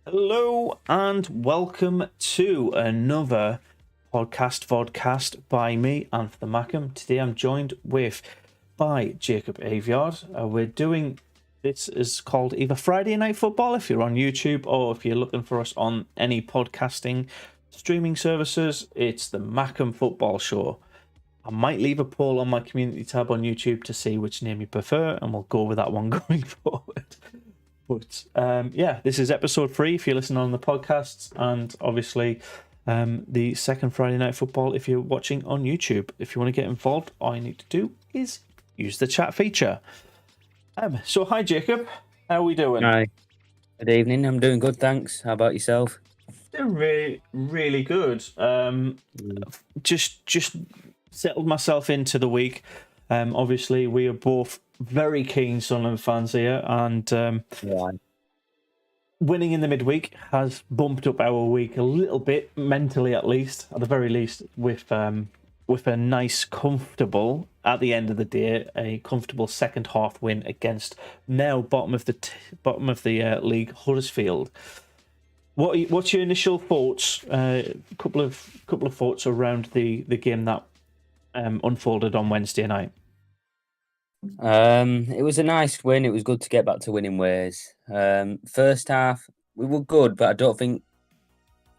Hello and welcome to another vodcast by me and for the Mackem. Today I'm joined by Jacob Aviard. This is called either Friday Night Football if you're on YouTube, or if you're looking for us on any podcasting streaming services, it's the Mackem Football Show. I might leave a poll on my community tab on YouTube to see which name you prefer, and we'll go with that one going forward. But this is episode 3 if you're listening on the podcasts, and obviously the second Friday Night Football if you're watching on YouTube. If you want to get involved, all you need to do is use the chat feature. So hi Jacob, how are we doing? Hi, good evening. I'm doing good, thanks. How about yourself? Doing really, really good. Just settled myself into the week. Obviously, we are both very keen Sunderland fans here, and winning in the midweek has bumped up our week a little bit, mentally at least, at the very least, with a nice, comfortable, at the end of the day, a comfortable second half win against now bottom of the league, Huddersfield. What's your initial thoughts? A couple of thoughts around the game that unfolded on Wednesday night. It was a nice win. It was good to get back to winning ways. First half we were good, but I think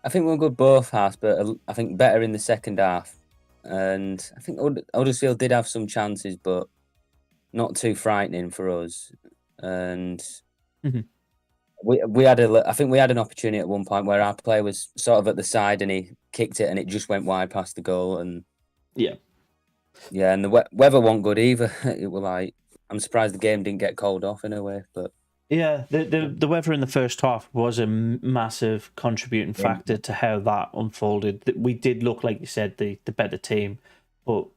we were good both halves, but I think better in the second half. And I think Huddersfield did have some chances, but not too frightening for us. And we had an opportunity at one point where our player was sort of at the side and he kicked it and it just went wide past the goal. And and the weather wasn't good either. It was like, I'm surprised the game didn't get called off in a way, but yeah, the weather in the first half was a massive contributing factor to how that unfolded. We did look, like you said, the better team, but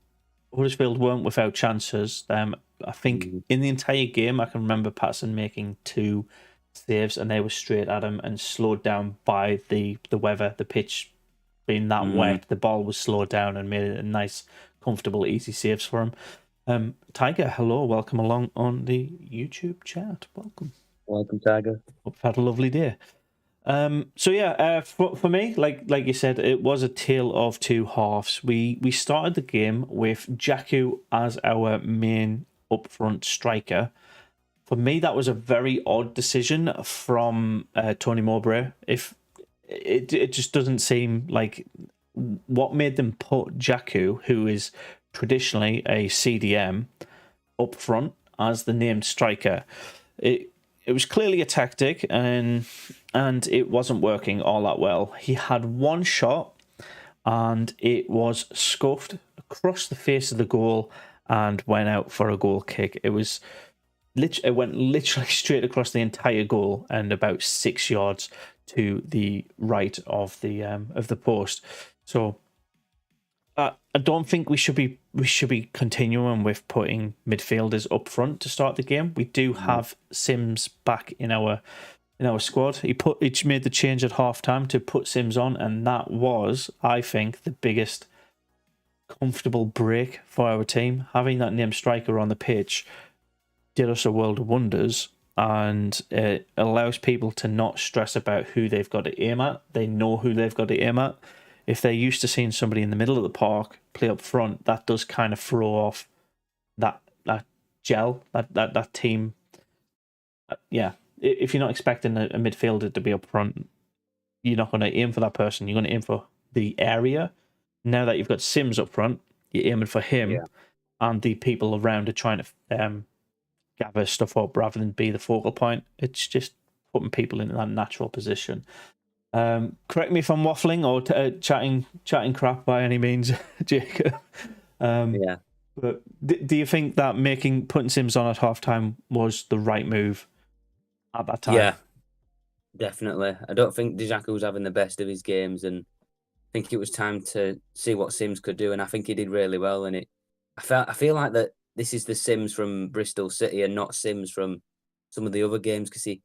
Huddersfield weren't without chances. I think in the entire game, I can remember Patterson making 2 saves, and they were straight at him and slowed down by the weather, the pitch being that wet. The ball was slowed down and made it a nice, comfortable, easy saves for him. Tiger, hello, welcome along on the YouTube chat. Welcome, Tiger. Hope you've had a lovely day. For me, like you said, it was a tale of two halves. We started the game with Jaku as our main upfront striker. For me, that was a very odd decision from Tony Mowbray. If it just doesn't seem like what made them put Jaku, who is traditionally a CDM, up front as the named striker. It was clearly a tactic, and it wasn't working all that well. He had one shot, and it was scuffed across the face of the goal and went out for a goal kick. It went literally straight across the entire goal and about 6 yards to the right of the post. So I don't think we should be continuing with putting midfielders up front to start the game. We do have Sims back in our squad. He made the change at halftime to put Sims on, and that was, I think, the biggest comfortable break for our team. Having that named striker on the pitch did us a world of wonders, and it allows people to not stress about who they've got to aim at. They know who they've got to aim at. If they're used to seeing somebody in the middle of the park play up front, that does kind of throw off that gel, that team. If you're not expecting a midfielder to be up front, you're not going to aim for that person. You're going to aim for the area. Now that you've got Sims up front, you're aiming for him, and the people around are trying to gather stuff up rather than be the focal point. It's just putting people in that natural position. Correct me if I'm waffling or chatting crap by any means, Jacob. But do you think that putting Sims on at halftime was the right move at that time? Yeah, definitely. I don't think Djaku was having the best of his games, and I think it was time to see what Sims could do, and I think he did really well. And I feel like that this is the Sims from Bristol City and not Sims from some of the other games, because he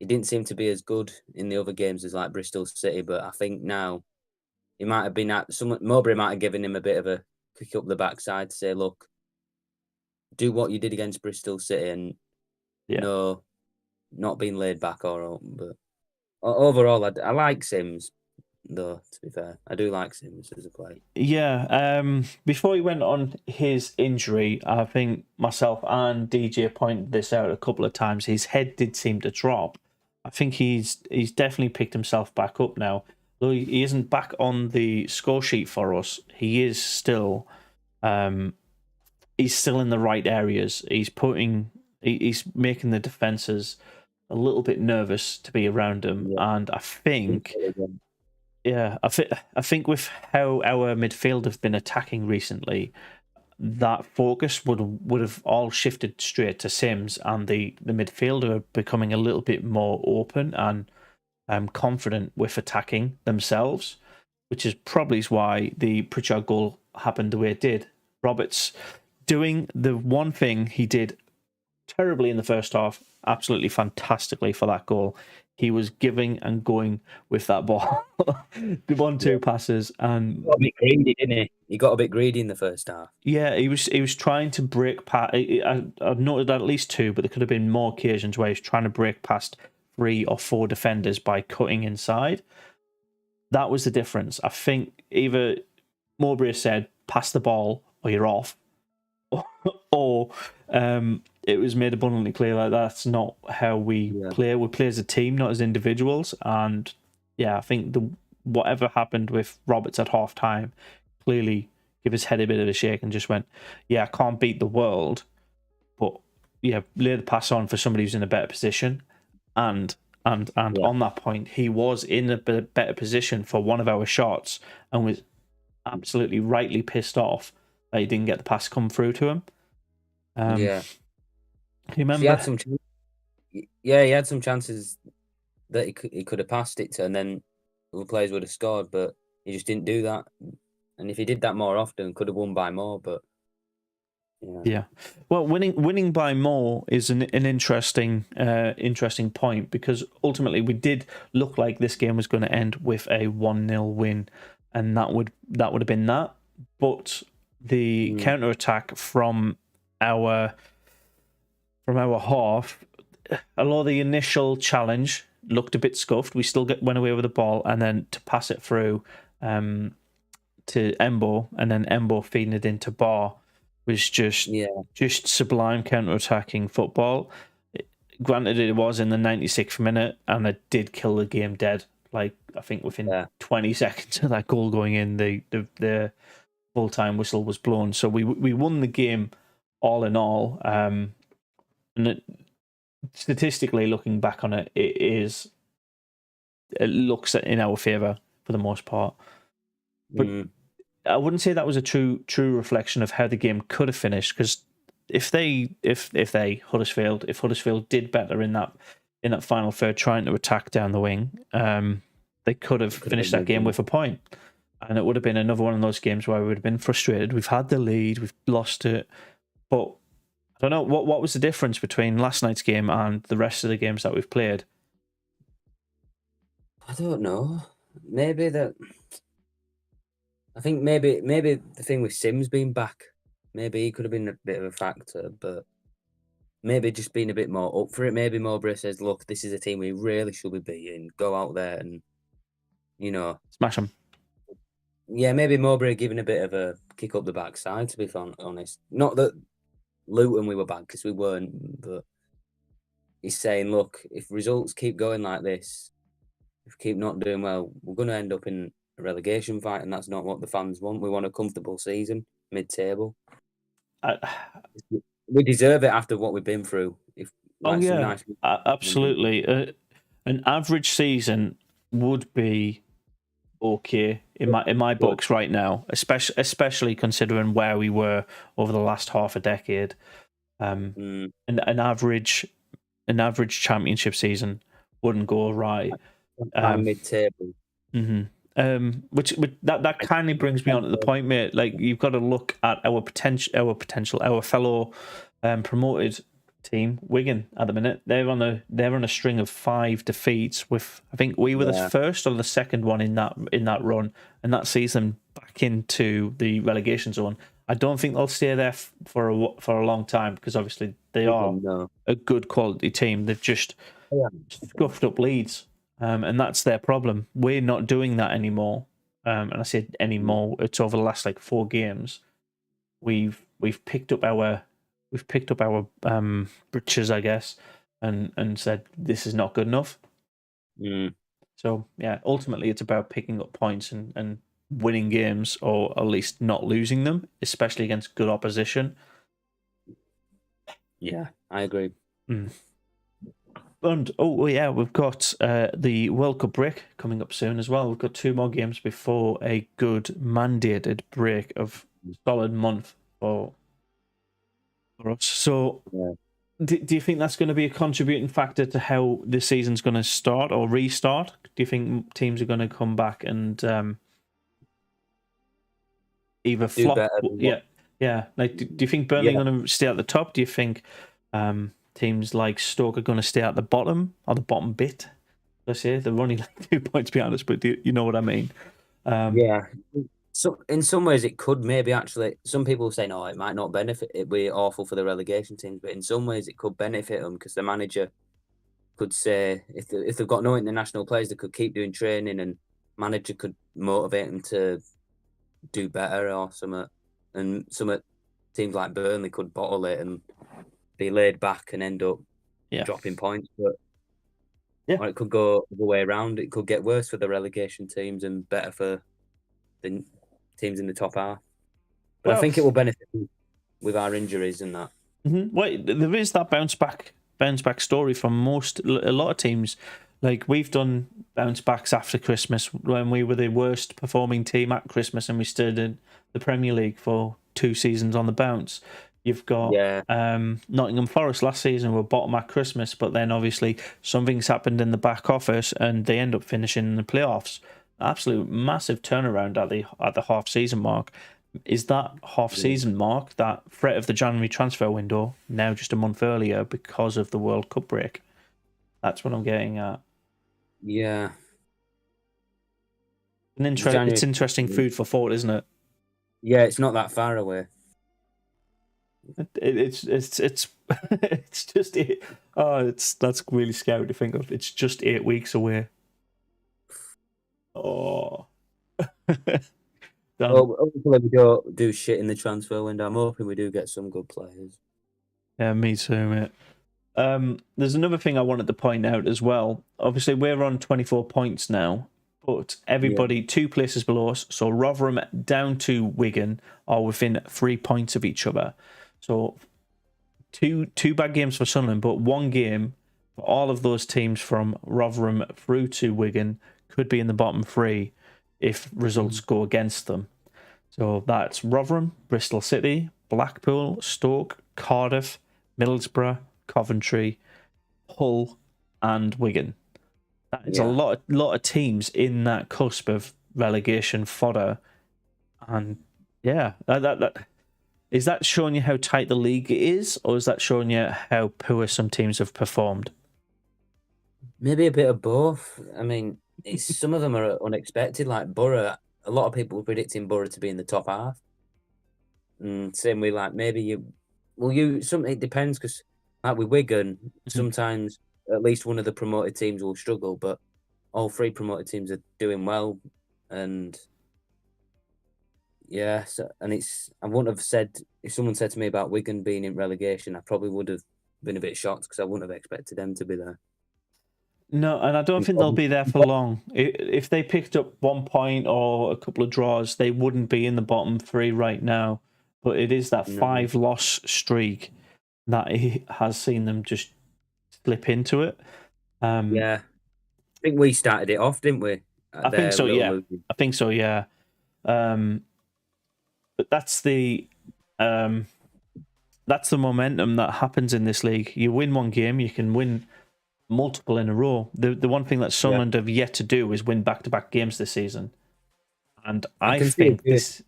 didn't seem to be as good in the other games as like Bristol City. But I think now he might have been Mowbray might have given him a bit of a kick up the backside to say, look, do what you did against Bristol City, and no, not being laid back but overall, I like Sims, though, to be fair. I do like Sims as a player. Yeah. Before he went on his injury, I think myself and DJ pointed this out a couple of times. His head did seem to drop. I think he's definitely picked himself back up now. Though he isn't back on the score sheet for us, he is still he's still in the right areas. He's making the defenses a little bit nervous to be around him, and I think. Yeah, I think with how our midfield have been attacking recently, that focus would have all shifted straight to Sims, and the midfielder are becoming a little bit more open and confident with attacking themselves, which is probably why the Pritchard goal happened the way it did. Roberts doing the one thing he did terribly in the first half, absolutely fantastically for that goal. He was giving and going with that ball. The 1-2 passes, and he got a bit greedy, didn't he? He got a bit greedy in the first half. Yeah, he was trying to break past. I've noted at least 2, but there could have been more occasions where he was trying to break past 3 or 4 defenders by cutting inside. That was the difference. I think either Mowbray said, "Pass the ball or you're off," or it was made abundantly clear that that's not how we play. We play as a team, not as individuals. And yeah, I think whatever happened with Roberts at half time clearly gave his head a bit of a shake and just went, "Yeah, I can't beat the world, but yeah, lay the pass on for somebody who's in a better position." And on that point, he was in a better position for one of our shots and was absolutely rightly pissed off that he didn't get the pass come through to him. You remember? He had some chances that he could have passed it to, and then other players would have scored, but he just didn't do that. And if he did that more often, could have won by more. But yeah. Well, winning by more is an interesting point, because ultimately we did look like this game was going to end with a 1-0 win, and that would have been that. But the counter attack from our half, although the initial challenge looked a bit scuffed, we still went away with the ball, and then to pass it through to Embo, and then Embo feeding it into Bar was just sublime counter-attacking football. Granted, it was in the 96th minute, and it did kill the game dead. Like, I think within 20 seconds of that goal going in, the full-time whistle was blown. So we won the game all in all. And statistically, looking back on it, it looks in our favour for the most part. But I wouldn't say that was a true reflection of how the game could have finished, because if Huddersfield did better in that final third, trying to attack down the wing, they could have finished that game with a point, and it would have been another one of those games where we would have been frustrated. We've had the lead, we've lost it, but I don't know what was the difference between last night's game and the rest of the games that we've played. I don't know. I think maybe the thing with Sims being back, maybe he could have been a bit of a factor, but maybe just being a bit more up for it. Maybe Mowbray says, "Look, this is a team we really should be beating. Go out there and, smash them." Yeah, maybe Mowbray giving a bit of a kick up the backside, to be honest. Not that Luton we were bad, because we weren't, but he's saying, "Look, if results keep going like this, if we keep not doing well, we're going to end up in a relegation fight, and that's not what the fans want. We want a comfortable season, mid-table. We deserve it after what we've been through." Absolutely. An average season would be okay in my books right now, especially considering where we were over the last half a decade. An average championship season wouldn't go awry. Mid-table. Which that kindly brings me on to the point, mate. Like, you've got to look at our fellow promoted team, Wigan, at the minute. They're on a string of 5 defeats. With, I think we were the first or the second one in that run, and that sees them back into the relegation zone. I don't think they'll stay there for a long time, because obviously they are a good quality team. They've just scuffed up Leeds, And that's their problem. We're not doing that anymore. And I said anymore. It's over the last like 4 games. We've picked up our britches, I guess, and said this is not good enough. So yeah, ultimately it's about picking up points and winning games, or at least not losing them, especially against good opposition. Yeah, I agree. And yeah, we've got the World Cup break coming up soon as well. We've got 2 more games before a good mandated break of solid month for us. So do you think that's going to be a contributing factor to how the season's going to start or restart? Do you think teams are going to come back and either flop? Yeah. Like, do you think Burnley are going to stay at the top? Do you think teams like Stoke are going to stay at the bottom, or the bottom bit? Let's say they're only like 2 points behind us, but you know what I mean? Yeah. So in some ways, it could maybe actually. Some people say no, it might not benefit. It'd be awful for the relegation teams, but in some ways, it could benefit them because the manager could say if they've got no international players, they could keep doing training, and manager could motivate them to do better or something. And some teams like Burnley could bottle it and be laid back and end up dropping points. But or it could go the way around. It could get worse for the relegation teams and better for the teams in the top half. But I think it will benefit with our injuries and that. Well, there is that bounce back story from a lot of teams. Like, we've done bounce backs after Christmas when we were the worst performing team at Christmas and we stayed in the Premier League for 2 seasons on the bounce. You've got Nottingham Forest last season were bottom at Christmas, but then obviously something's happened in the back office and they end up finishing in the playoffs. Absolute massive turnaround at the half season mark. Is that half season mark, that threat of the January transfer window, now just a month earlier because of the World Cup break? That's what I'm getting at. Yeah. It's interesting food for thought, isn't it? Yeah, it's not that far away. It's just that's really scary to think of. It's just 8 weeks away. Oh. Hopefully we don't do shit in the transfer window. I'm hoping we do get some good players. Yeah, me too, mate. There's another thing I wanted to point out as well. Obviously, we're on 24 points now, but everybody 2 places below us, so Rotherham down to Wigan, are within 3 points of each other. So two bad games for Sunderland, but 1 game for all of those teams from Rotherham through to Wigan could be in the bottom 3 if results go against them. So that's Rotherham, Bristol City, Blackpool, Stoke, Cardiff, Middlesbrough, Coventry, Hull, and Wigan. That is a lot of teams in that cusp of relegation fodder. And that is that showing you how tight the league is, or is that showing you how poor some teams have performed? Maybe a bit of both. I mean, some of them are unexpected, like Borough. A lot of people were predicting Borough to be in the top half. And same with like maybe it depends because like with Wigan, sometimes at least one of the promoted teams will struggle, but all 3 promoted teams are doing well. And I wouldn't have said, if someone said to me about Wigan being in relegation, I probably would have been a bit shocked because I wouldn't have expected them to be there. No, and I don't think they'll be there for long. If they picked up 1 point or a couple of draws, they wouldn't be in the bottom 3 right now. But it is that 5-loss streak that has seen them just slip into it. I think we started it off, didn't we? I think so, yeah. But that's the momentum that happens in this league. You win 1 game, you can win multiple in a row. The one thing that Sunderland have yet to do is win back-to-back games this season. And I think this,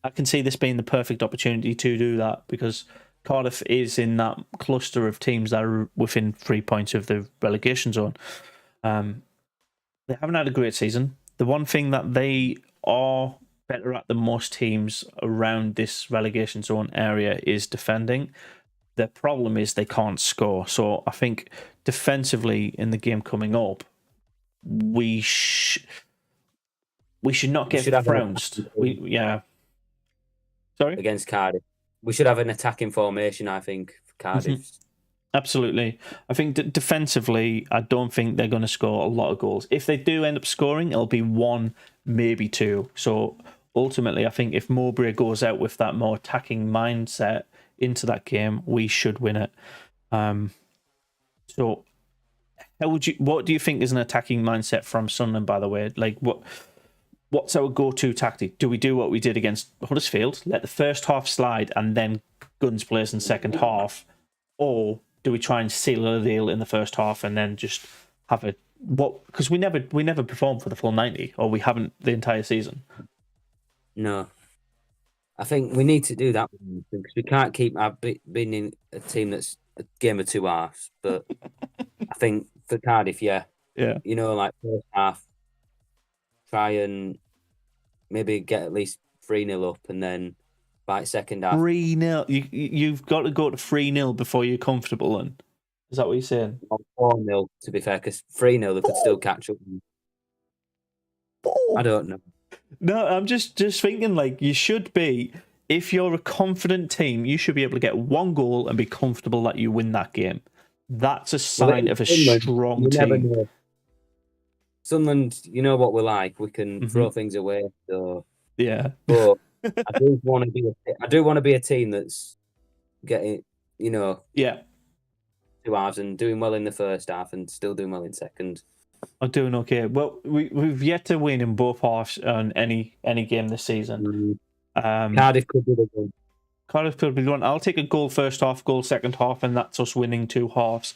I can see this being the perfect opportunity to do that because Cardiff is in that cluster of teams that are within 3 points of the relegation zone. They haven't had a great season. The one thing that they are better at than most teams around this relegation zone area is defending. their problem is they can't score. So I think defensively in the game coming up, we should not get should have an trounced. attacking Sorry? against Cardiff. We should have an attacking formation, I think, for Cardiff. Absolutely. I think defensively, I don't think they're going to score a lot of goals. If they do end up scoring, it'll be 1, maybe 2. So ultimately, I think if Mowbray goes out with that more attacking mindset into that game, we should win it. So what do you think is an attacking mindset from Sunderland, by the way? Like, what's our go-to tactic? Do we do what we did against Huddersfield, let the first half slide and then guns blazing second half? Or do we try and seal a deal in the first half and then just have because we never performed for the full 90, or we haven't the entire season? No. I think we need to do that because we can't keep being in a team that's a game of two halves. But I think for Cardiff, Yeah. Like first half, try and maybe get at least 3-0 up, and then by second half 3-0. You've got to go to 3-0 before you're comfortable. Then is that what you're saying? 4-0 to be fair, because 3-0 they could still catch up. I don't know. No, I'm just thinking, like, you should be, if you're a confident team, you should be able to get 1 goal and be comfortable that you win that game. That's a sign of a strong team. Never know. Sunderland, you know what we're like. We can throw things away. So yeah, but I do want to be a team that's getting, 2 halves and doing well in the first half and still doing well in second. I'm doing okay. Well, we've yet to win in both halves on any game this season. Cardiff could be the one. Cardiff could be the one. I'll take a goal first half, goal second half, and that's us winning 2 halves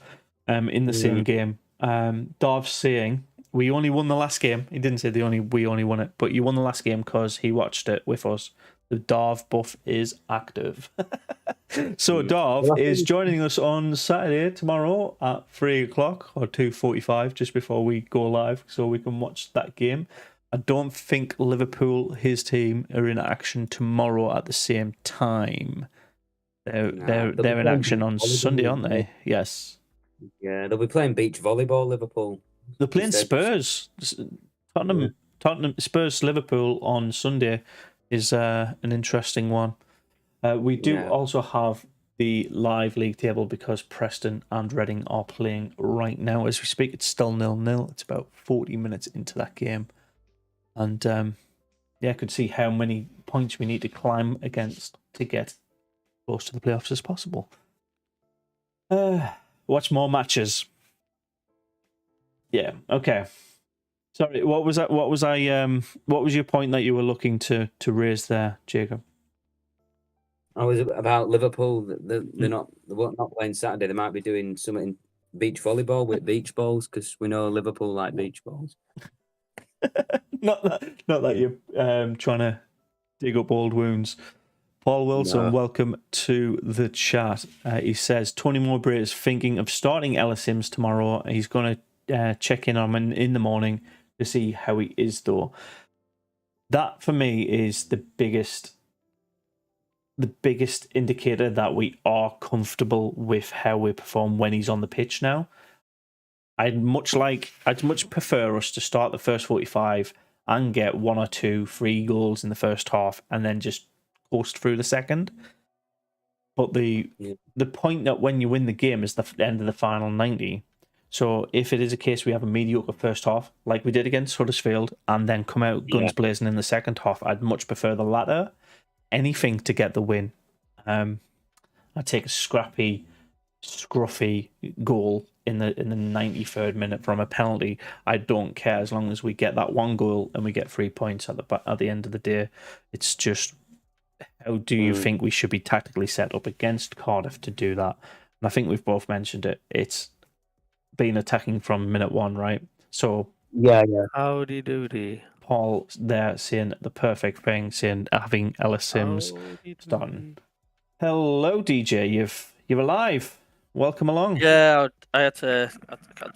in the same game. Darv's saying we only won the last game. He didn't say we only won it, but you won the last game because he watched it with us. The Darv buff is active. So Darv is joining us on Saturday tomorrow at 3:00 or 2:45, just before we go live, so we can watch that game. I don't think Liverpool, his team, are in action tomorrow at the same time. They're in action on Sunday, aren't they? Yes. Yeah, they'll be playing beach volleyball, Liverpool. They're playing Spurs. Tottenham Spurs Liverpool on Sunday is an interesting one. We do also have the live league table because Preston and Reading are playing right now as we speak. It's still 0-0. It's about 40 minutes into that game. And I could see how many points we need to climb against to get close to the playoffs as possible. Watch more matches. Yeah, okay. Sorry, what was that? What was your point that you were looking to raise there, Jacob? I was about Liverpool. They're not playing Saturday. They might be doing something in beach volleyball with beach balls because we know Liverpool like beach balls. not that you're trying to dig up old wounds. Paul Wilson, welcome to the chat. He says Tony Mowbray is thinking of starting Ellis Sims tomorrow. He's going to check in on him in the morning to see how he is, though. That for me is the biggest indicator that we are comfortable with how we perform when he's on the pitch now. I'd much prefer us to start the first 45 and get 1 or 2 free goals in the first half and then just coast through the second. But the point that when you win the game is the end of the final 90. So if it is a case we have a mediocre first half, like we did against Huddersfield, and then come out guns blazing in the second half, I'd much prefer the latter. Anything to get the win. I'd take a scruffy goal in the 93rd minute from a penalty. I don't care as long as we get that 1 goal and we get 3 points at the end of the day. It's just, how do you think we should be tactically set up against Cardiff to do that? And I think we've both mentioned it. It's been attacking from minute 1, right? So Howdy doody. Paul there saying the perfect thing, saying having Ellis Sims starting. Hello, DJ. You're alive. Welcome along. Yeah, I had to.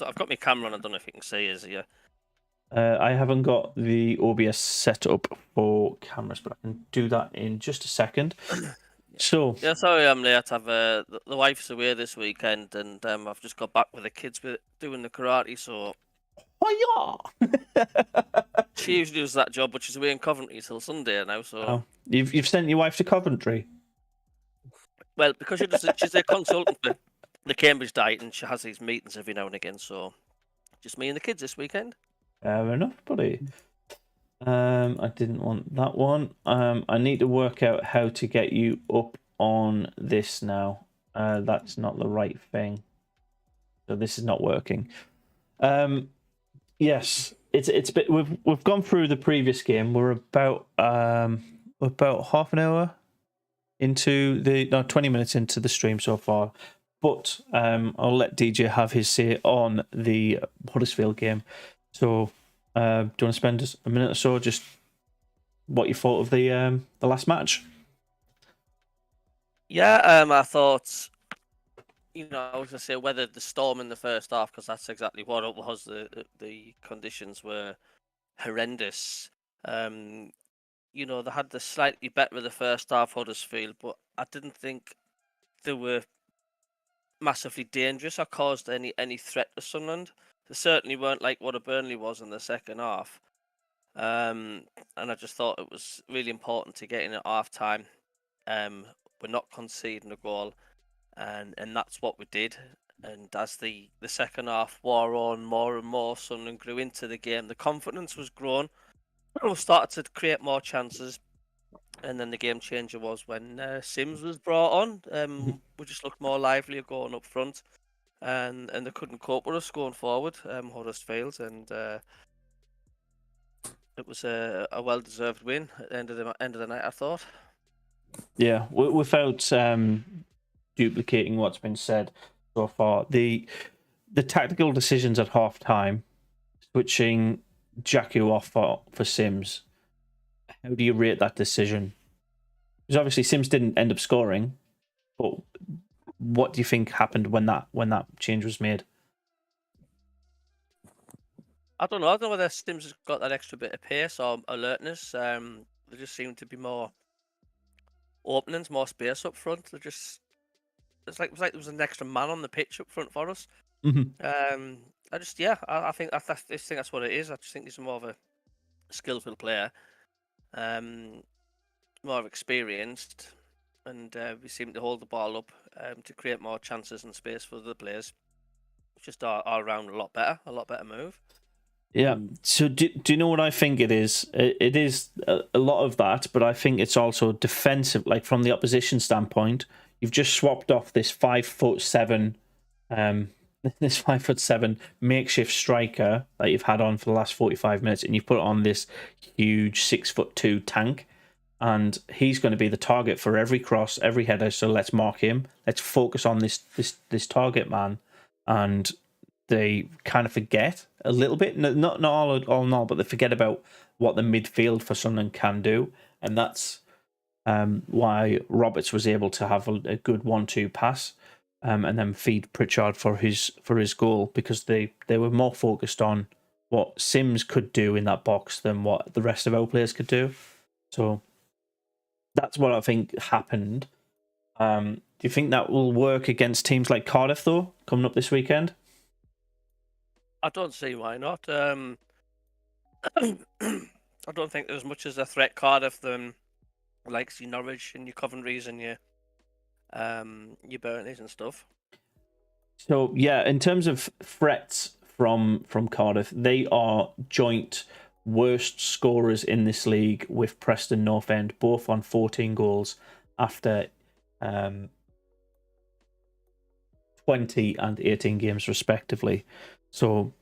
I've got my camera on. I don't know if you can see us here. I haven't got the OBS set up for cameras, but I can do that in just a second. So, Yeah, sorry I'm late. I've the wife's away this weekend, and I've just got back with the kids with doing the karate. So oh she usually does that job, but she's away in Coventry till Sunday now. So oh, you've sent your wife to Coventry. well, because she's a consultant for the Cambridge Diet, and she has these meetings every now and again. So just me and the kids this weekend. Fair enough, buddy. I didn't want that one. I need to work out how to get you up on this now. That's not the right thing. So this is not working. Yes, it's a bit. We've gone through the previous game. We're about half an hour into 20 minutes into the stream so far. But I'll let DJ have his say on the Huddersfield game. So, do you want to spend a minute or so just what you thought of the last match? Yeah, I thought, I was going to say weathered the storm in the first half, because that's exactly what it was. The conditions were horrendous. They had the slightly better of the first half, Huddersfield, but I didn't think they were massively dangerous or caused any threat to Sunderland. They certainly weren't like what a Burnley was in the second half. And I just thought it was really important to get in at half time. We're not conceding a goal, and that's what we did. And as the second half wore on more and more, Sunderland grew into the game. The confidence was grown. We started to create more chances. And then the game changer was when Sims was brought on. We just looked more lively going up front, and they couldn't cope with us going forward. Huddersfield, and it was a well-deserved win at the end of the night, I thought. Yeah, without duplicating what's been said so far, the tactical decisions at half time, switching Jacku off for Sims. How do you rate that decision? Because obviously Sims didn't end up scoring, but what do you think happened when that change was made? I don't know. I don't know whether Sims has got that extra bit of pace or alertness. There just seemed to be more openings, more space up front. It's like there was an extra man on the pitch up front for us. Mm-hmm. I think that's what it is. I just think he's more of a skillful player, more experienced, and we seem to hold the ball up to create more chances and space for the players. Just all around a lot better move. Yeah. So do you know what I think it is? It is a lot of that, but I think it's also defensive. Like from the opposition standpoint, you've just swapped off this 5'7", this 5'7" makeshift striker that you've had on for the last 45 minutes, and you put on this huge 6'2" tank, and he's going to be the target for every cross, every header. So let's mark him. Let's focus on this target man, and they kind of forget a little bit, not all in all, but they forget about what the midfield for Sunderland can do, and that's why Roberts was able to have a good 1-2 pass, and then feed Pritchard for his goal, because they were more focused on what Sims could do in that box than what the rest of our players could do. So that's what I think happened. Do you think that will work against teams like Cardiff, though, coming up this weekend? I don't see why not. I don't think there's much as a threat Cardiff than like your Norwich and your Coventries and your Burnleys and stuff. So yeah, in terms of threats from Cardiff, they are joint worst scorers in this league with Preston North End, both on 14 goals after 20 and 18 games respectively. So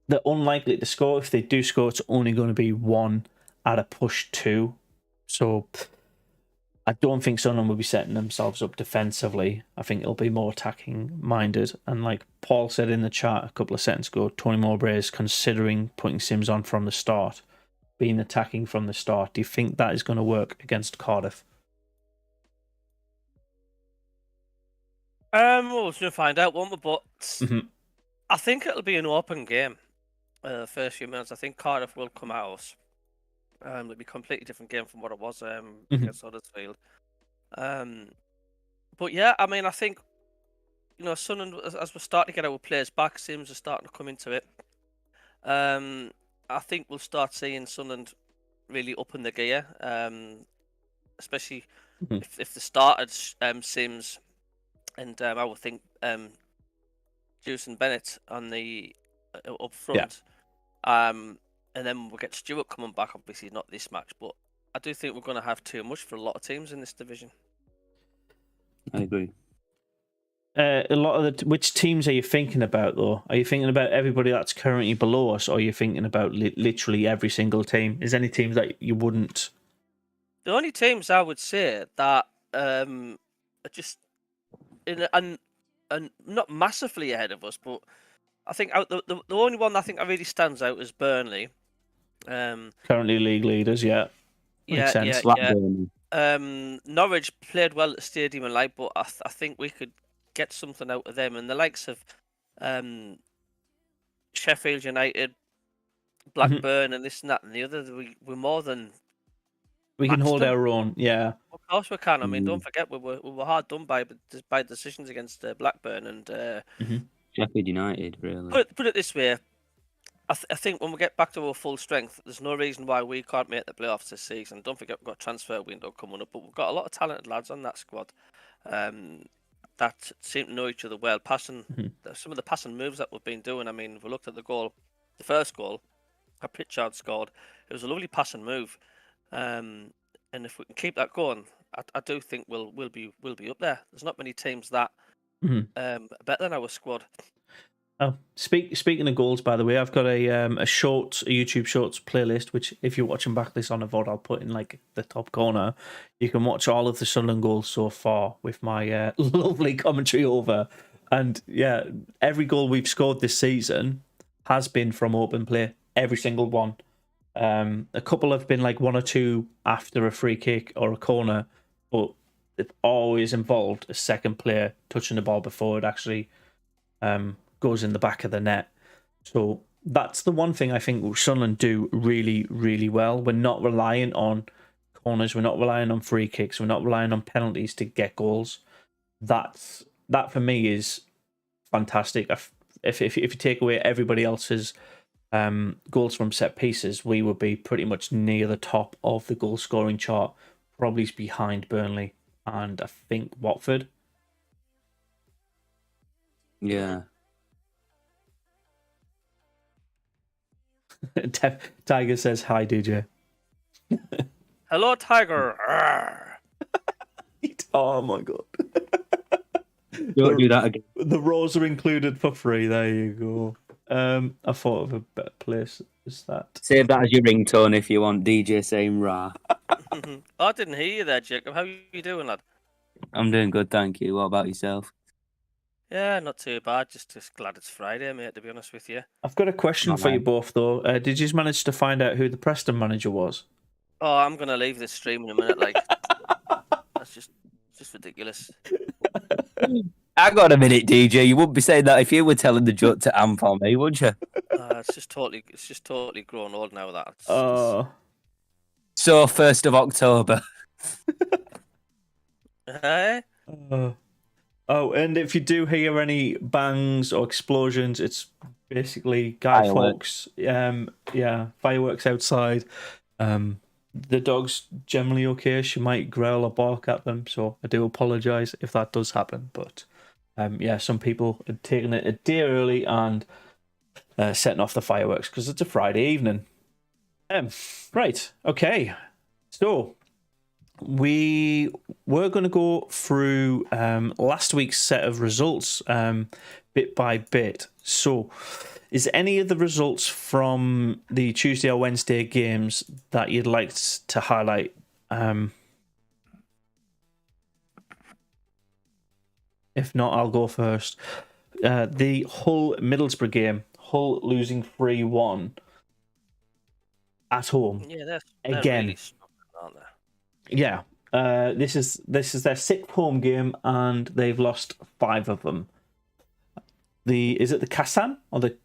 they're unlikely to score. If they do score, it's only going to be one at a push 2. So I don't think Sunderland will be setting themselves up defensively. I think it'll be more attacking minded. And like Paul said in the chat a couple of seconds ago, Tony Mowbray is considering putting Sims on from the start, being attacking from the start. Do you think that is going to work against Cardiff? We'll soon find out, won't we? But Mm-hmm. I think it'll be an open game. The first few minutes, I think Cardiff will come out. It'll be a completely different game from what it was against Huddersfield. But yeah, I mean, I think Sunderland, as we're starting to get our players back, Sims are starting to come into it. I think we'll start seeing Sunderland really up in the gear, especially if they started Sims and I would think Juice and Bennett on the up front. And then we'll get Stewart coming back. Obviously, not this match, but I do think we're going to have too much for a lot of teams in this division. I agree. A lot of which teams are you thinking about though? Are you thinking about everybody that's currently below us, or are you thinking about literally every single team? Is there any teams that you wouldn't? The only teams I would say that are just and not massively ahead of us, but I think the only one I think that really stands out is Burnley. Currently league leaders, yeah. Makes sense. Norwich played well at the Stadium and Light, but I think we could get something out of them. And the likes of Sheffield United, Blackburn, and this and that and the other, we're more than we can hold our own. Yeah, of course we can. I mean, don't forget we were hard done by decisions against Blackburn and Sheffield United. Really, put it this way. I think when we get back to our full strength, there's no reason why we can't make the playoffs this season. Don't forget we've got a transfer window coming up, but we've got a lot of talented lads on that squad that seem to know each other well. Passing some of the passing moves that we've been doing. I mean, if we looked at the first goal that Pritchard scored, it was a lovely passing move, and if we can keep that going, I do think we'll be up there. There's not many teams that better than our squad. Oh, speaking of goals, by the way, I've got a YouTube Shorts playlist, which if you're watching back this on a VOD, I'll put in like the top corner. You can watch all of the Sunderland goals so far with my lovely commentary over. And yeah, every goal we've scored this season has been from open play. Every single one. A couple have been like one or two after a free kick or a corner, but they've always involved a second player touching the ball before it actually goes in the back of the net. So that's the one thing I think Sunderland do really, really well. We're not reliant on corners. We're not relying on free kicks. We're not relying on penalties to get goals. That for me is fantastic. If you take away everybody else's goals from set pieces, we would be pretty much near the top of the goal scoring chart, probably behind Burnley and I think Watford. Yeah. Tiger says hi, DJ. Hello, Tiger. Oh my god. Don't do that again. The raws are included for free. There you go. I thought of a better place. Is that? Save that as your ringtone if you want DJ saying rah. I didn't hear you there, Jacob. How are you doing, lad? I'm doing good, thank you. What about yourself? Yeah, not too bad. Just glad it's Friday, mate, to be honest with you. I've got a question for you both, though. Did you manage to find out who the Preston manager was? Oh, I'm going to leave this stream in a minute. Like, that's just ridiculous. Hang on a minute, DJ. You wouldn't be saying that if you were telling the joke to Am for me, would you? It's just totally grown old now. That. So 1st of October. Hey. Oh, and if you do hear any bangs or explosions, it's basically Guy Fawkes. Fireworks outside. The dog's generally okay. She might growl or bark at them, so I do apologise if that does happen. But some people are taking it a day early and setting off the fireworks because it's a Friday evening. Right, okay. So we were going to go through last week's set of results bit by bit. So is any of the results from the Tuesday or Wednesday games that you'd like to highlight? If not, I'll go first. The Hull-Middlesbrough game. Hull losing 3-1 at home. Yeah, they're again. Really struggling, aren't they? Yeah, this is their 6th home game, and they've lost 5 of them. Is it the Kassam or the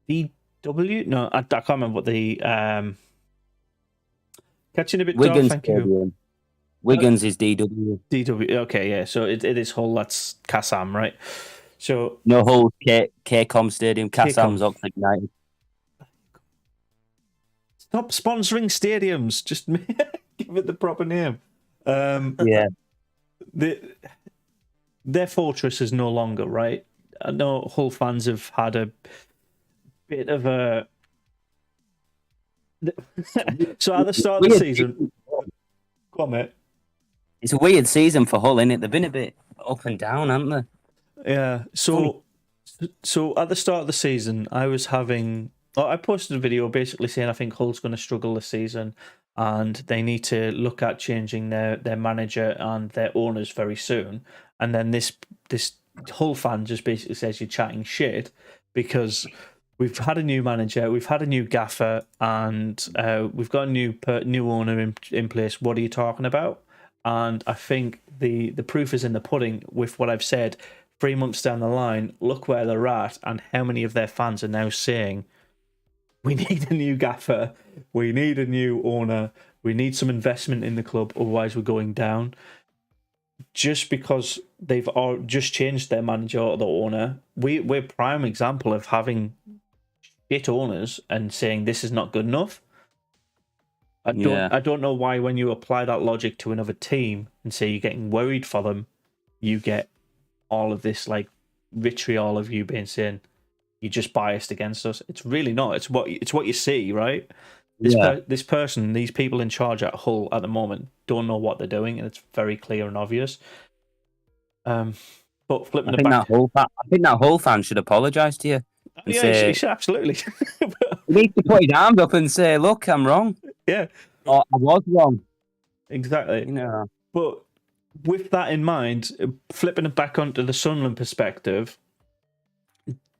DW? No, I can't remember what the catching a bit. Wigan Thank Stadium. you. Wiggins is DW. DW. Okay, yeah. So it is Hull. That's Kassam, right? So No, Hull, KCOM Stadium, Kassam's KCOM. Oxford United. Stop sponsoring stadiums. Just give it the proper name. Yeah. Their fortress is no longer, right? I know Hull fans have had a bit of a. So at the start of the season, go on, mate. It's a weird season for Hull, isn't it? They've been a bit up and down, haven't they? Yeah. So at the start of the season, I posted a video basically saying I think Hull's going to struggle this season, and they need to look at changing their manager and their owners very soon. And then this Hull fan just basically says you're chatting shit because we've had a new manager, we've had a new gaffer, and we've got a new owner in place. What are you talking about? And I think the proof is in the pudding with what I've said. 3 months down the line, look where they're at and how many of their fans are now saying, we need a new gaffer, we need a new owner, we need some investment in the club, otherwise we're going down. Just because they've just changed their manager or the owner, we're prime example of having shit owners and saying this is not good enough. I don't know why when you apply that logic to another team and say you're getting worried for them, you get all of this like vitriol of you being saying you're just biased against us. It's really not. It's what you see, right? This person, these people in charge at Hull at the moment don't know what they're doing, and it's very clear and obvious. But flipping it back, I think that Hull fan should apologise to you. He should absolutely. He needs to put his arms up and say, "Look, I'm wrong." Yeah, or I was wrong. Exactly. But with that in mind, flipping it back onto the Sunderland perspective,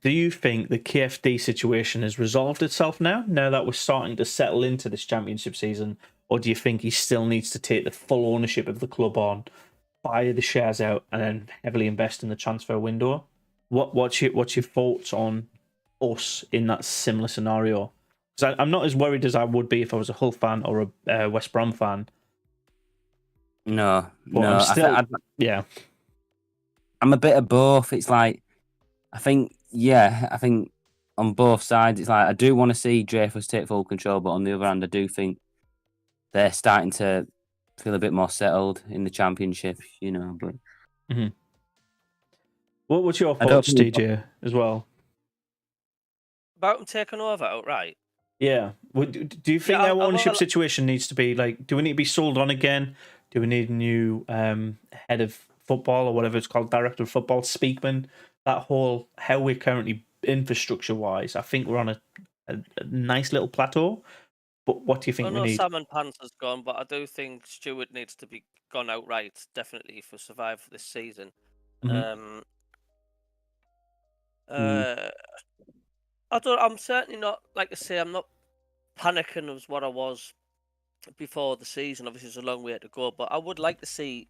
do you think the KFD situation has resolved itself now that we're starting to settle into this championship season? Or do you think he still needs to take the full ownership of the club on, buy the shares out, and then heavily invest in the transfer window? What's your thoughts on us in that similar scenario? Because I'm not as worried as I would be if I was a Hull fan or a West Brom fan. No. I'm still, yeah. I'm a bit of both. It's like, I think on both sides, it's like I do want to see Dreyfus take full control, but on the other hand, I do think they're starting to feel a bit more settled in the championship, But what's your thoughts, DJ, as well? About them taking over outright? Yeah. Do you think their ownership situation needs to be like? Do we need to be sold on again? Do we need a new head of football or whatever it's called, director of football, Speakman? That whole how we're currently infrastructure wise, I think we're on a nice little plateau. But what do you think we need? Salmon Pants has gone, but I do think Stewart needs to be gone outright, definitely, for survive this season. Mm-hmm. I'm certainly not, like I say, I'm not panicking as what I was before the season. Obviously, it's a long way to go, but I would like to see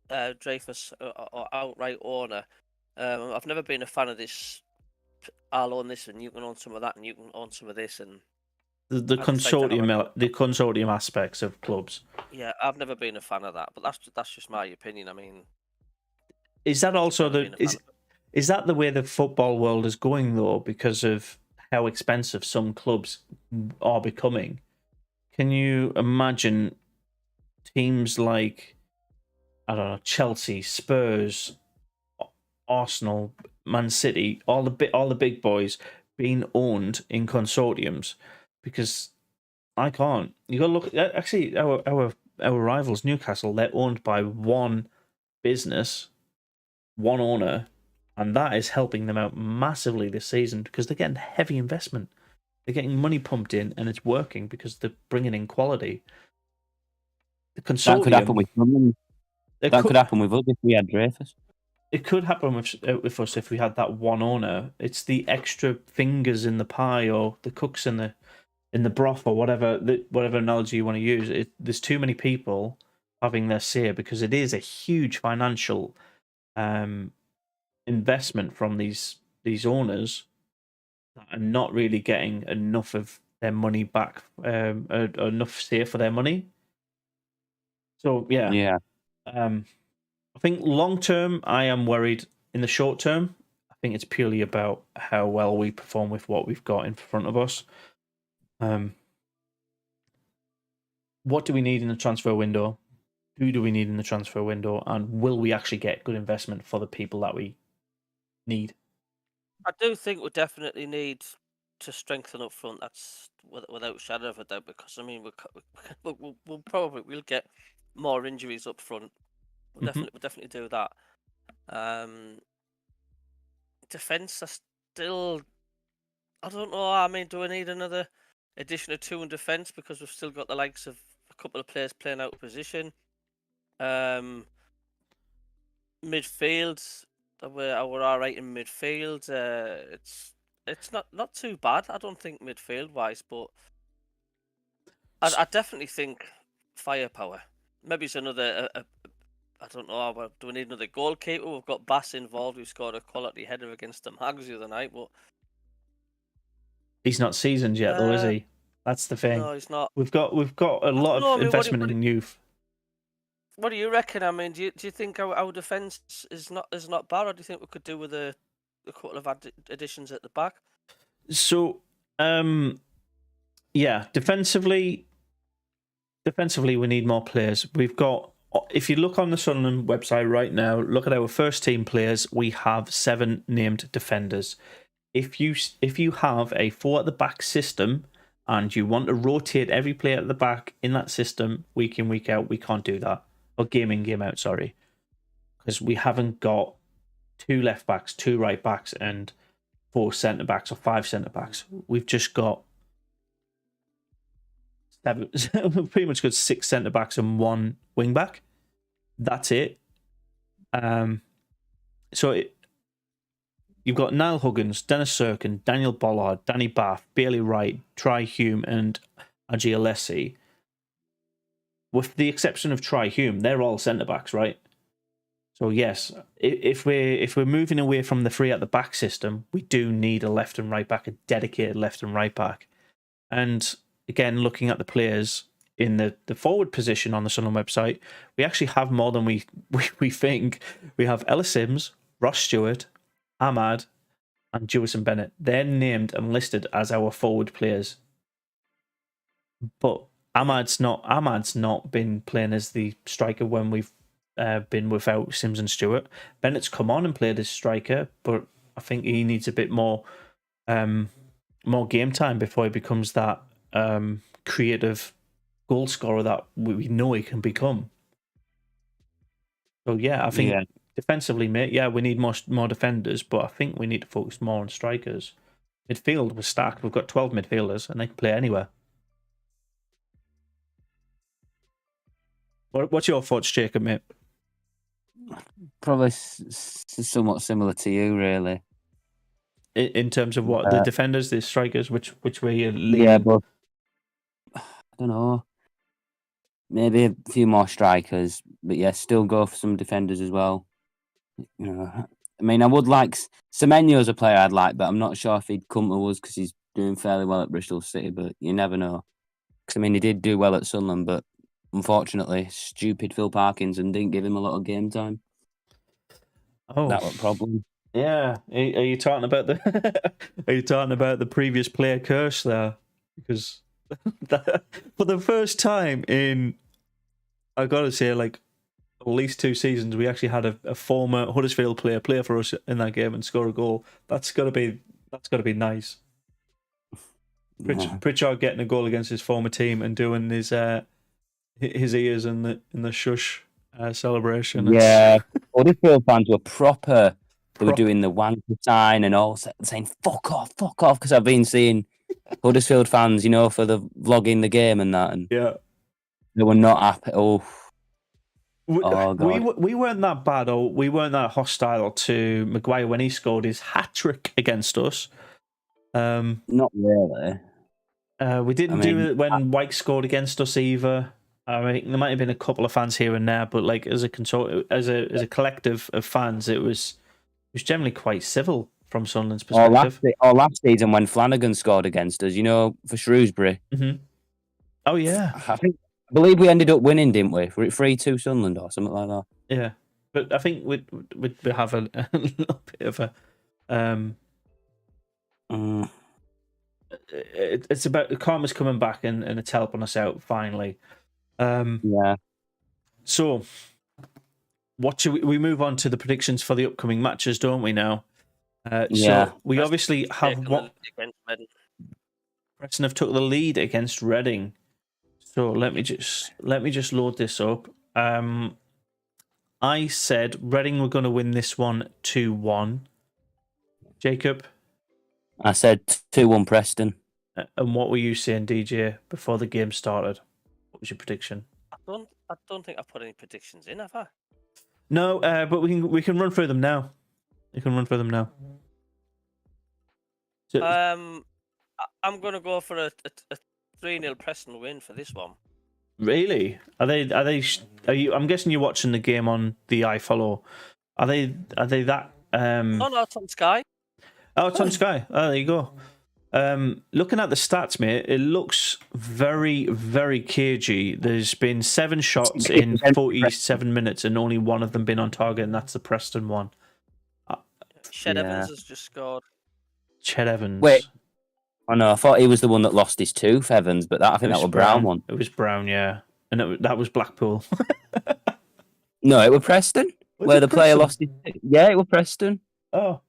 Dreyfus or outright owner. I've never been a fan of this. I'll own this, and you can own some of that, and you can own some of this, and the consortium aspects of clubs. Yeah, I've never been a fan of that, but that's just my opinion. I mean, is that also is that the way the football world is going though? Because of how expensive some clubs are becoming, can you imagine teams like, I don't know, Chelsea, Spurs, Arsenal, Man City, all the big boys being owned in consortiums? Because I can't. You got to look at actually our rivals, Newcastle. They're owned by one business, one owner, and that is helping them out massively this season because they're getting heavy investment. They're getting money pumped in, and it's working because they're bringing in quality. The consortium. That could happen with Sunderland. That could happen with us if we had Dreyfus. It could happen with us if we had that one owner. It's the extra fingers in the pie or the cooks in the broth or whatever analogy you want to use. There's too many people having their say because it is a huge financial investment from these owners that are not really getting enough of their money back, enough say for their money. So yeah, Yeah. I think long term, I am worried. In the short term, I think it's purely about how well we perform with what we've got in front of us. What do we need in the transfer window? Who do we need in the transfer window? And will we actually get good investment for the people that we need? I do think we definitely need to strengthen up front. That's without a shadow of a doubt. Because I mean, we'll probably get more injuries up front. We'll definitely do that. Defense, I don't know. I mean, do we need another addition of 2 in defense because we've still got the likes of a couple of players playing out of position. Midfield, we're all right in midfield. It's not too bad. I don't think midfield wise, but I definitely think firepower. Maybe it's another. I don't know. Do we need another goalkeeper? We've got Bass involved, who scored a quality header against the Mags the other night, but he's not seasoned yet, though, is he? That's the thing. No, he's not. We've got a lot of investment in youth. What do you reckon? I mean, do you think our defence is not bad, or do you think we could do with a couple of additions at the back? So, yeah, defensively, we need more players. We've got. If you look on the Sunderland website right now, look at our first team players. We have 7 named defenders. If you have a 4 at the back system and you want to rotate every player at the back in that system week in, week out, we can't do that. Or game in, game out, sorry. Because we haven't got 2 left backs, 2 right backs, and 4 centre backs or 5 centre backs. We've just got 7. We've pretty much got 6 centre backs and 1 wing back. That's it. You've got Niall Huggins, Dennis Serkin, Daniel Bollard, Danny Bath, Bailey Wright, Tri Hume, and Ajay Alessi. With the exception of Tri Hume, they're all centre backs, right? So yes, if we're moving away from the 3 at the back system, we do need a left and right back, a dedicated left and right back. And again, looking at the players in the forward position on the Sunderland website, we actually have more than we think. We have Ella Sims, Ross Stewart, Ahmad, and Jewison Bennett. They're named and listed as our forward players. But Ahmad's not been playing as the striker when we've been without Sims and Stewart. Bennett's come on and played as striker, but I think he needs a bit more game time before he becomes that creative goal scorer that we know he can become. So yeah, I think defensively, mate, yeah, we need more defenders, but I think we need to focus more on strikers. Midfield, we're stacked. We've got 12 midfielders, and they can play anywhere. What's your thoughts, Jacob, mate? Probably somewhat similar to you, really. In terms of what? The defenders, the strikers, which way you lean? Yeah, but I don't know. Maybe a few more strikers, but yeah, still go for some defenders as well. You know, I mean, I would like Semenyo's a player I'd like, but I'm not sure if he'd come to us because he's doing fairly well at Bristol City. But you never know. Because I mean, he did do well at Sunderland, but unfortunately, stupid Phil Parkinson didn't give him a lot of game time. Oh, that was a problem. Yeah, are you talking about the previous player curse there? Because for the first time in, I gotta say, like at least 2 seasons, we actually had a former Huddersfield player play for us in that game and score a goal. That's gotta be nice. Pritchard getting a goal against his former team and doing his ears in the shush celebration. Yeah, Huddersfield fans were proper. They were doing the wanker sign and all, saying "fuck off," because I've been seeing Huddersfield fans, for the vlogging the game and that, and yeah, they were not happy. Oh God. We weren't that bad, or we weren't that hostile to Maguire when he scored his hat trick against us. Not really. We didn't do it when White scored against us either. I mean, there might have been a couple of fans here and there, but like as a collective of fans, it was generally quite civil from Sunderland's perspective. Last season when Flanagan scored against us, for Shrewsbury. Mm-hmm. Oh yeah, I think I believe we ended up winning, didn't we? For it 3-2 Sunderland or something like that. Yeah, but I think we have a little bit of a it's about the karma's coming back and it's helping us out finally. Yeah. So, what should we move on to the predictions for the upcoming matches, don't we now? Yeah. So we obviously have Taking the what lead against Reading. Preston have took the lead against Reading. So let me just load this up. I said Reading were going to win this one 2-1. Jacob, I said 2-1 Preston. and what were you saying, DJ, before the game started? What was your prediction? I don't think I put any predictions in, have I? No, but we can run through them now. You can run through them now. So, I'm going to go for a 3-0 Preston win for this one. really? Are you? I'm guessing you're watching the game on the iFollow. Are they that? No, it's on Sky. Oh, it's on Sky. Oh, there you go. Looking at the stats, mate, it looks very, very cagey. There's been 7 shots in 47 minutes, and only one of them been on target, and that's the Preston one. Shed Evans has just scored. Ched Evans. Wait. Oh no, I thought he was the one that lost his tooth, Evans, but I think that was Brown one. It was Brown, yeah, and that was Blackpool. No, it was Preston, where the player lost his tooth. Yeah, it was Preston. Oh,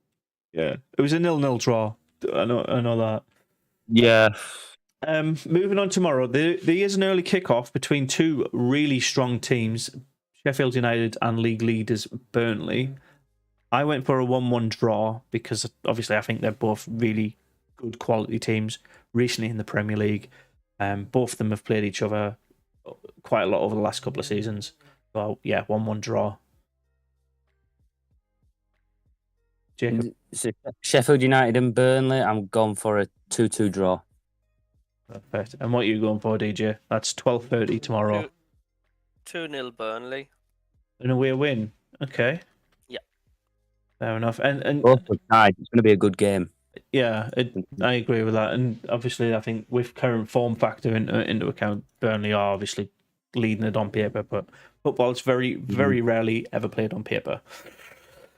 yeah, it was a 0-0 draw. I know that. Yeah. Moving on tomorrow, there is an early kickoff between 2 really strong teams, Sheffield United and league leaders Burnley. I went for a 1-1 draw because obviously I think they're both really good quality teams recently in the Premier League. Both of them have played each other quite a lot over the last couple of seasons. So yeah, 1-1 draw. Jacob? So Sheffield United and Burnley, I'm going for a 2-2 draw. Perfect. And what are you going for, DJ? That's 12:30 tomorrow. 2-0 Burnley. An away win. Okay. Yeah. Fair enough. And Both good sides. It's going to be a good game. yeah, I agree with that. And obviously, I think with current form factor into account, Burnley are obviously leading it on paper, but football's very, very rarely ever played on paper.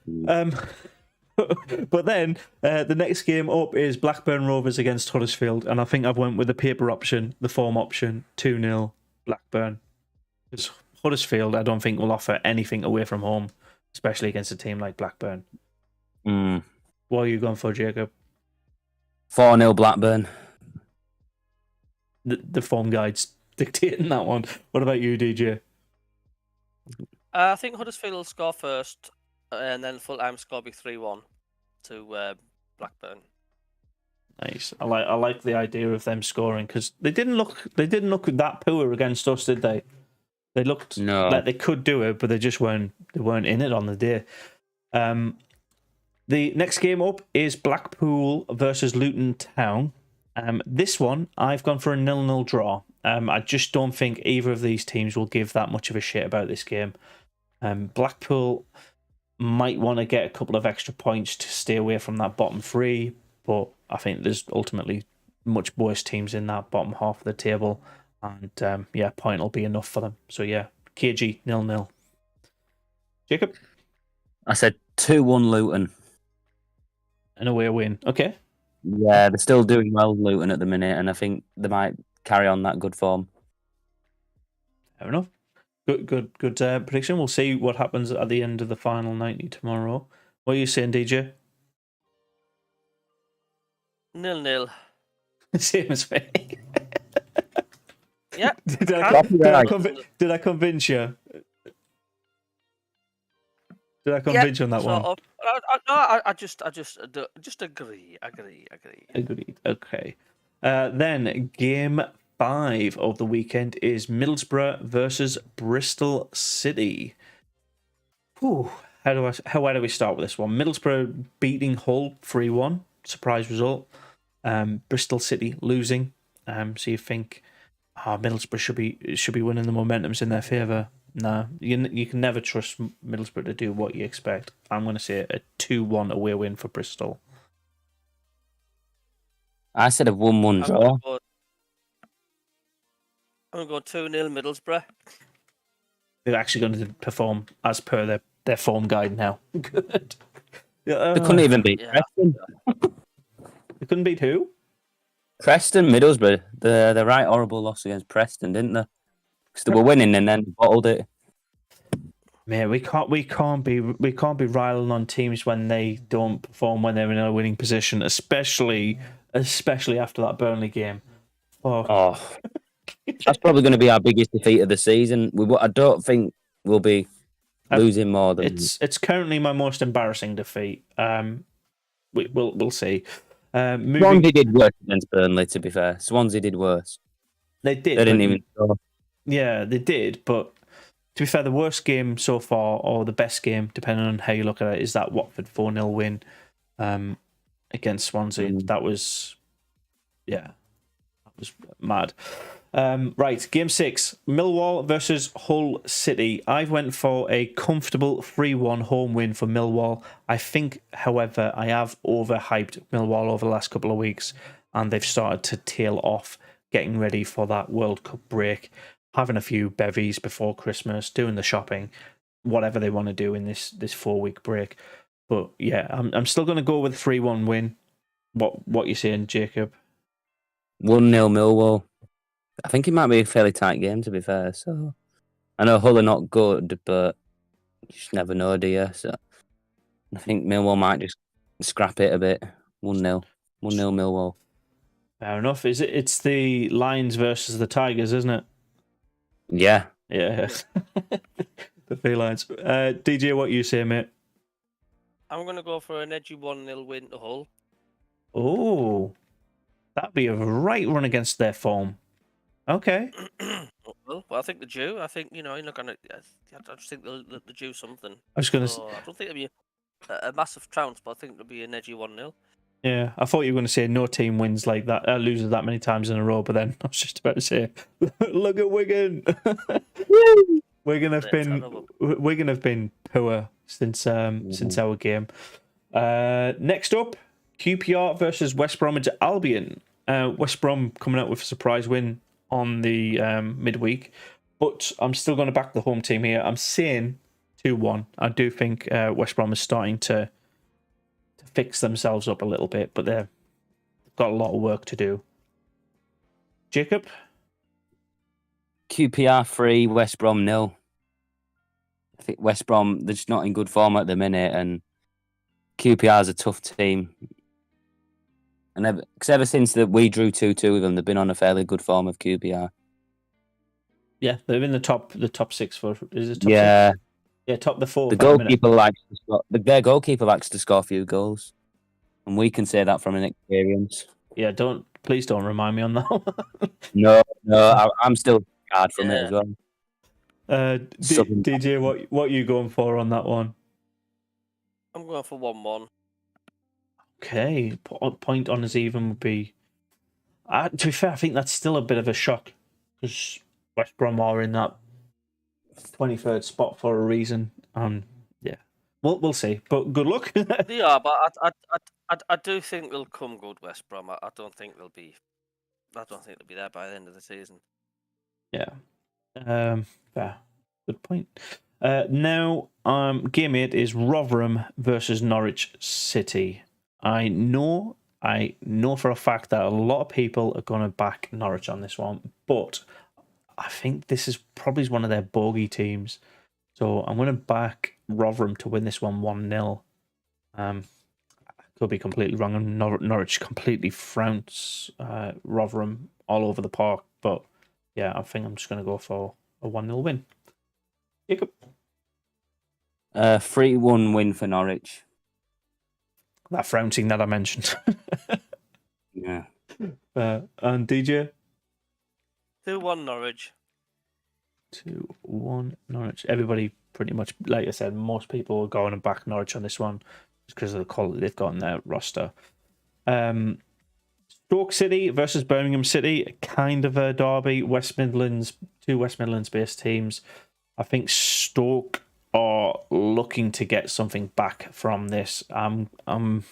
But then the next game up is Blackburn Rovers against Huddersfield, and I think I've went with the paper option, the form option, 2-0 Blackburn. Because Huddersfield, I don't think will offer anything away from home, especially against a team like Blackburn. What are you going for, Jacob? 4-0 Blackburn. The form guide's dictating that one. What about you, DJ? I think Huddersfield will score first, and then full-time score be 3-1 to Blackburn. Nice. I like the idea of them scoring because they didn't look that poor against us, did they? They looked like they could do it, but they just weren't in it on the day. The next game up is Blackpool versus Luton Town. This one, I've gone for a 0-0 draw. I just don't think either of these teams will give that much of a shit about this game. Blackpool might want to get a couple of extra points to stay away from that bottom 3, but I think there's ultimately much worse teams in that bottom half of the table, and point will be enough for them. So yeah, KG 0-0. Jacob? I said 2-1 Luton. An away win. Okay. Yeah, they're still doing well, Luton, at the minute, and I think they might carry on that good form. Fair enough. Good prediction. We'll see what happens at the end of the final 90 tomorrow. What are you saying, DJ? 0-0. Same as me. Yeah. Did I convince you? Did I convince you on that one? I just agree. Agreed. Okay. Then game 5 of the weekend is Middlesbrough versus Bristol City. Whew. How do we start with this one? Middlesbrough beating Hull 3-1, surprise result. Bristol City losing. So you think Middlesbrough should be winning, the momentum's in their favour. No, you can never trust Middlesbrough to do what you expect. I'm going to say a 2-1 away win for Bristol. I said a 1-1 draw. I'm going to go 2-0 Middlesbrough. They're actually going to perform as per their form guide now. Good. They couldn't even beat Yeah. Preston. They couldn't beat who? Preston, Middlesbrough. The right horrible loss against Preston, didn't they? Because they were winning and then bottled it. Man, we can't be riling on teams when they don't perform when they're in a winning position, especially after that Burnley game. Oh, that's probably going to be our biggest defeat of the season. I don't think we'll be losing more than it's currently my most embarrassing defeat. We'll see. Swansea did worse against Burnley. To be fair, Swansea did worse. They did. They didn't even score. Yeah, they did. But to be fair, the worst game so far, or the best game, depending on how you look at it, is that Watford 4-0 win against Swansea. That was mad. Right, game 6, Millwall versus Hull City. I went for a comfortable 3-1 home win for Millwall. I think, however, I have overhyped Millwall over the last couple of weeks, and they've started to tail off, getting ready for that World Cup break, having a few bevies before Christmas, doing the shopping, whatever they want to do in this 4-week break. But yeah, I'm still going to go with a 3-1 win. What you saying, Jacob? 1-0 Millwall. I think it might be a fairly tight game, to be fair. So I know Hull are not good, but you just never know, do you? So I think Millwall might just scrap it a bit. 1-0 Millwall. Fair enough. It's the Lions versus the Tigers, isn't it? Yeah. Yeah. The felines. DJ, what you say, mate? I'm going to go for an edgy 1-0 win to Hull. Oh, that'd be a right run against their form. Okay. Well, I think they're due. I think, you're not going to... I just think they're due something. I was going to... I don't think it'll be a massive trounce, but I think it'll be an edgy 1-0. Yeah, I thought you were going to say no team wins like that, loses that many times in a row, but then I was just about to say, look at Wigan. Wigan have been poor since our game. Next up, QPR versus West Bromwich Albion. West Brom coming out with a surprise win on the midweek, but I'm still going to back the home team here. I'm saying 2-1. I do think West Brom is starting to fix themselves up a little bit, but they've got a lot of work to do. Jacob? QPR 3, West Brom 0. I think West Brom, they're just not in good form at the minute, and QPR is a tough team. And ever since that we drew 2-2 with them, they've been on a fairly good form of QPR. Yeah, they're in the top 6 for... Is it top 6? Yeah, top the 4. The goalkeeper their goalkeeper likes to score a few goals, and we can say that from an experience. Yeah, please don't remind me on that one. No, I'm still scarred from it as well. DJ, what are you going for on that one? I'm going for 1-1. Okay, point on us even would be... to be fair, I think that's still a bit of a shock, because West Brom are in that 23rd spot for a reason. Yeah, we'll see. But good luck. Yeah, but I do think they'll come good, West Brom. I don't think they'll be there by the end of the season. Yeah. Yeah. Good point. Now, game 8 is Rotherham versus Norwich City. I know for a fact that a lot of people are going to back Norwich on this one, but I think this is probably one of their bogey teams. So I'm going to back Rotherham to win this one 1-0. I could be completely wrong, and Norwich completely flounce Rotherham all over the park. But yeah, I think I'm just going to go for a 1-0 win. Jacob? 3-1 win for Norwich. That flouncing that I mentioned. Yeah. And DJ? 2-1 Norwich. 2-1 Norwich. Everybody pretty much, like I said, most people are going and back Norwich on this one just because of the quality they've got in their roster. Stoke City versus Birmingham City, kind of a derby. Two West Midlands based teams. I think Stoke are looking to get something back from this. I'm going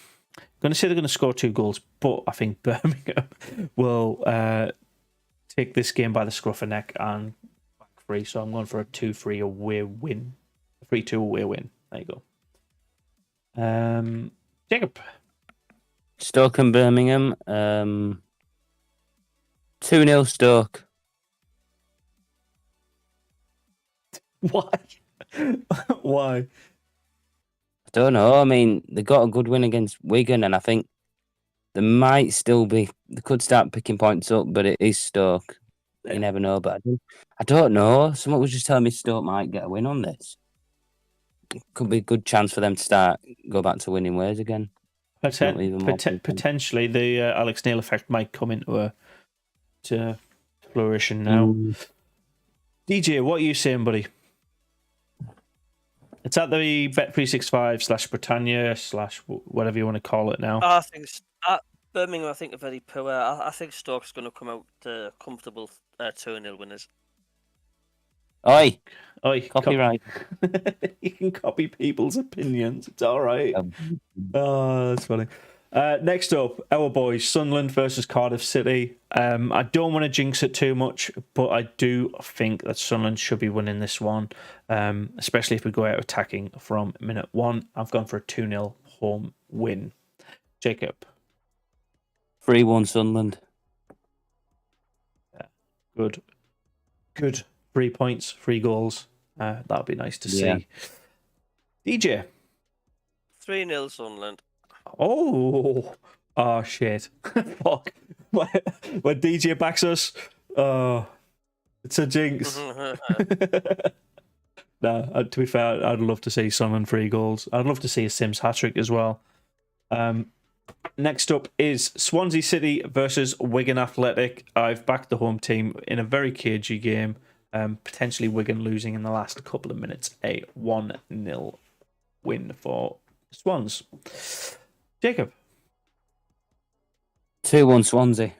to say they're going to score 2 goals, but I think Birmingham will take this game by the scruff of neck and back free. So I'm going for a 2-3 away win. 3-2 away win. There you go. Jacob. Stoke and Birmingham. 2-0 Stoke. Why? Why? I don't know. I mean, they got a good win against Wigan, and I think they could start picking points up, but it is Stoke. You never know, but I don't know. Someone was just telling me Stoke might get a win on this. It could be a good chance for them to go back to winning ways again. Potentially, the Alex Neil effect might come into flourishing now. DJ, what are you saying, buddy? It's at the Bet365 / Britannia / whatever you want to call it now. I think Birmingham, I think, are very poor. I think Stoke's going to come out comfortable 2-0 winners. Oi, copyright. You can copy people's opinions. It's all right. Oh, that's funny. Next up, our boys, Sunderland versus Cardiff City. I don't want to jinx it too much, but I do think that Sunderland should be winning this one, especially if we go out attacking from minute 1. I've gone for a 2-0 home win. Jacob. 3-1 Sunderland. Yeah, good. 3 points, 3 goals. That would be nice to see. DJ. 3-0 Sunderland. Oh shit. Fuck. When DJ backs us, it's a jinx. To be fair, I'd love to see Sunderland 3 goals. I'd love to see a Sims hat-trick as well. Next up is Swansea City versus Wigan Athletic. I've backed the home team in a very cagey game. Potentially Wigan losing in the last couple of minutes. A 1-0 win for Swans. Jacob. 2-1 Swansea.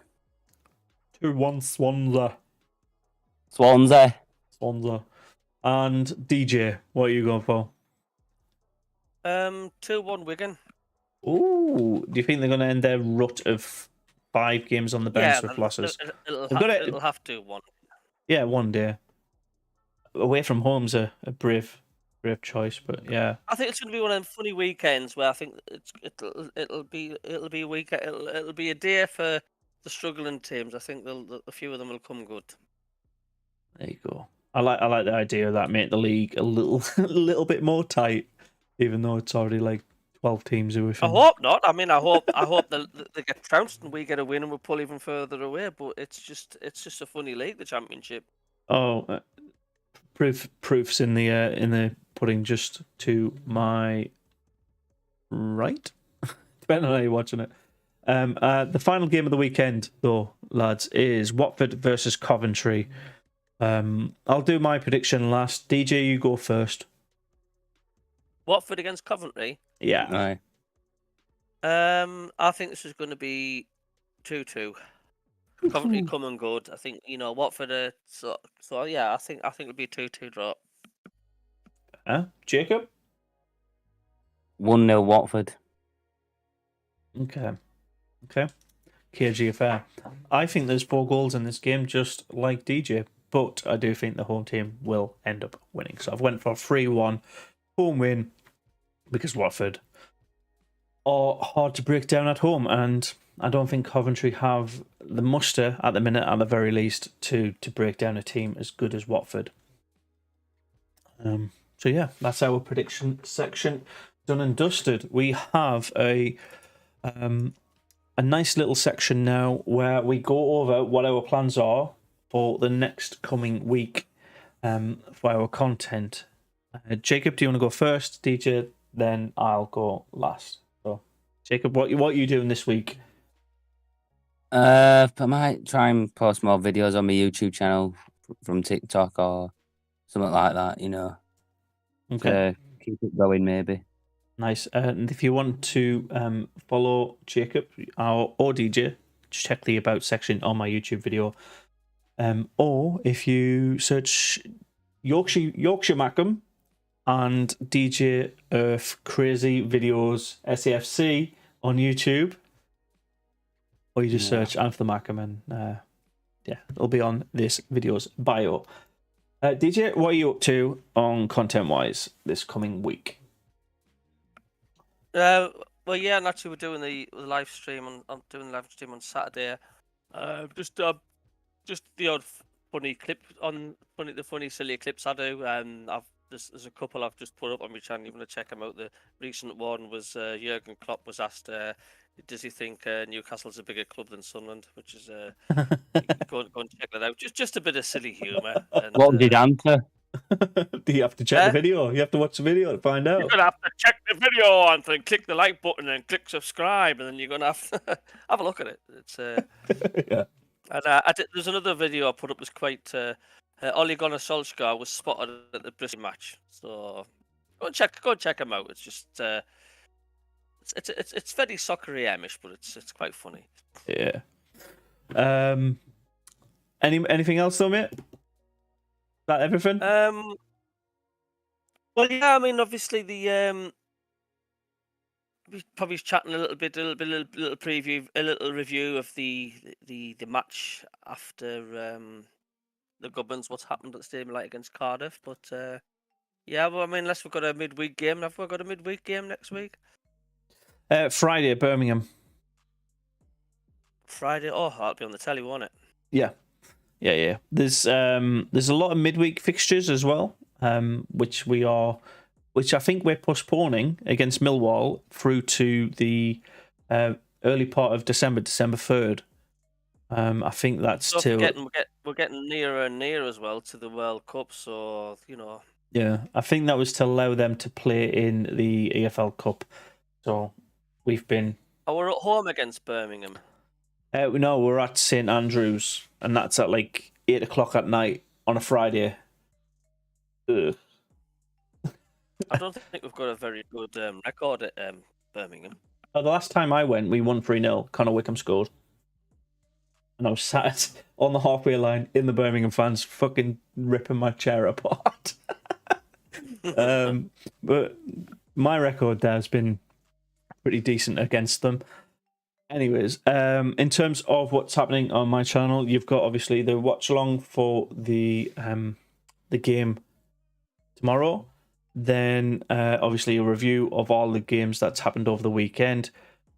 2-1 Swansea. Swansea. And DJ, what are you going for? 2-1 Wigan. Ooh, do you think they're going to end their rut of 5 games on the bench with losses? It'll have to one. Yeah, one day. Away from home's a brave choice, but yeah. I think it's going to be one of them funny weekends where I think it'll be a weekend. It'll be a day for the struggling teams. I think a few of them will come good. There you go. I like the idea of that. Make the league a little bit more tight, even though it's already like 12 teams who are. I hope not. I mean, I hope they get trounced and we get a win and we pull even further away. But it's just a funny league, the Championship. Oh, proofs in the pudding just to my right, depending on how you're watching it. The final game of the weekend, though, lads, is Watford versus Coventry. I'll do my prediction last. DJ, you go first. Watford against Coventry? Yeah. Aye. I think this is going to be 2-2. Coventry come and good. I think Watford. So yeah. I think it'll be a 2-2 draw. Jacob. 1-0 Watford. Okay. KG affair. I think there's 4 goals in this game, just like DJ. But I do think the home team will end up winning. So I've went for a 3-1 home win because Watford are hard to break down at home, and I don't think Coventry have the muster at the minute, at the very least, to break down a team as good as Watford. So yeah, that's our prediction section done and dusted. We have a nice little section now where we go over what our plans are for the next coming week for our content. Jacob, do you want to go first? DJ, then I'll go last. So, Jacob, what are you doing this week? I might try and post more videos on my YouTube channel from TikTok or something like that, Okay. Keep it going, maybe. Nice. And if you want to follow Jacob or DJ, just check the About section on my YouTube video. Or if you search Yorkshire Mackem and DJ Earth Crazy Videos SAFC on YouTube, or you just search Anthony Mackem and Yeah, it'll be on this video's bio. DJ, what are you up to on content-wise this coming week? Well, yeah, naturally we're doing the live stream on Saturday. Just the odd funny clip the funny silly clips I do. There's a couple I've just put up on my channel. You want to check them out. The recent one was Jurgen Klopp was asked, does he think Newcastle's a bigger club than Sunderland? Which is go and check that out. Just a bit of silly humour. What did he answer? Do you have to check the video? You have to watch the video to find out. You're gonna have to check the video and then click the like button and click subscribe, and then you're gonna have to have a look at it. It's Yeah. And there's another video I put up. Was quite Ole Gunnar Solskjaer was spotted at the Bristol match, so go and check him out. It's just it's very soccery-amish, but it's quite funny. Yeah. Anything else though, mate? Is that everything? Well, yeah. I mean, obviously we probably chatting a little preview, a little review of the match after the Gubbins, what's happened at the Stadium Light against Cardiff. But yeah, well, I mean, unless we've got a midweek game, have we got a midweek game next week? Friday at Birmingham. Friday. Oh, that'll be on the telly, won't it? Yeah. There's a lot of midweek fixtures as well, which I think we're postponing against Millwall through to the early part of December 3rd. I think that's till. We're getting nearer and nearer as well to the World Cup, so you know. Yeah, I think that was to allow them to play in the EFL Cup. So we've been. Oh, we're at home against Birmingham. No, we're at St Andrews, and that's at like 8:00 at night on a Friday. Ugh. I don't think we've got a very good record at Birmingham. Oh, the last time I went, we won 3-0. Connor Wickham scored. And I was sat on the halfway line in the Birmingham fans, fucking ripping my chair apart. But my record there has been pretty decent against them. Anyways, in terms of what's happening on my channel, you've got obviously the watch along for the game tomorrow. Then obviously a review of all the games that's happened over the weekend.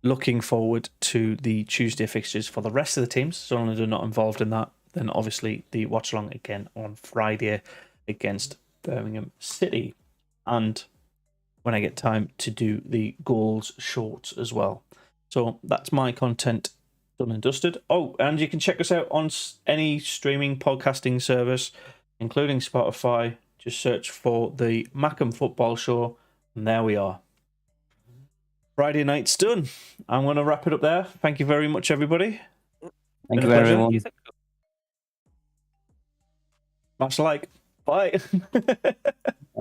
Looking forward to the Tuesday fixtures for the rest of the teams. So long as they're not involved in that, then obviously the watch along again on Friday against Birmingham City. And when I get time to do the goals shorts as well. So that's my content done and dusted. Oh, and you can check us out on any streaming podcasting service, including Spotify. Just search for the Mackem Football Show, and there we are. Friday night's done. I'm going to wrap it up there. Thank you very much, everybody. Thank you, everyone. Much like. Bye.